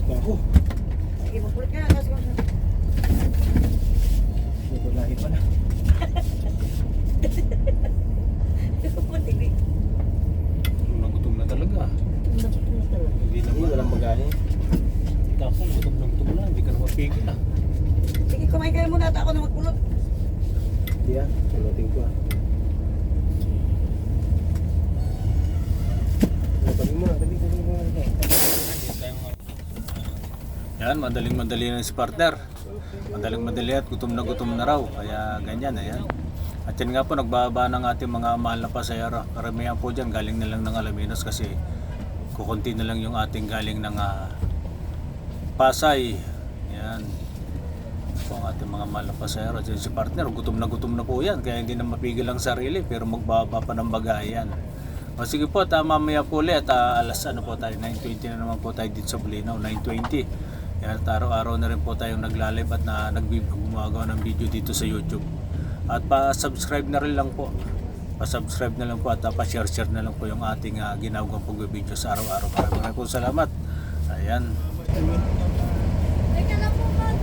Ako. Sige, magpulit ka na. Kasi kung Ito lahi pala. pupulig. Nagutom na talaga. Hindi na Hindi, walang bagahe. Ako, gutom na. Hindi ka na mapigil ah. Sige, kumain kayo muna at ako na magpulot. Hindi ah, pulutin ko ah. Pagin mo na, tabi ko. Yan, madaling-madali na si partner. Madaling-madali at gutom na raw. Kaya ganyan, ayan. At yan nga po, nagbababa ng ating mga mahal na pasayero. Karamihan po dyan, galing na lang ng Alaminos kasi kukunti na lang yung ating galing ng Pasay. Yan. Po ang ating mga mahal na pasayero. At si partner, gutom na po yan. Kaya hindi na mapigil ang sarili, pero magbaba pa ng bagayan. O sige po, mamaya po ulit. Alas ano po tayo, 9:20 na naman po tayo dito sa Bulinaw, 9:20. Yan, at araw-araw na rin po tayong nagla-live at gumagawa ng video dito sa YouTube. At pa-subscribe na rin lang po. Pa-subscribe na lang po at pa-share na lang po yung ating ginagawang pag-video sa araw-araw. Maraming po salamat. Ayan. Teka lang po, man.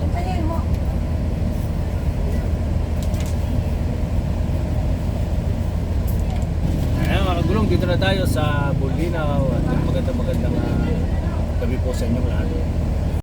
Antayin mo. Ayan mga kagulong, dito na tayo sa Bulinaw. At magandang gabi po sa inyong lahat.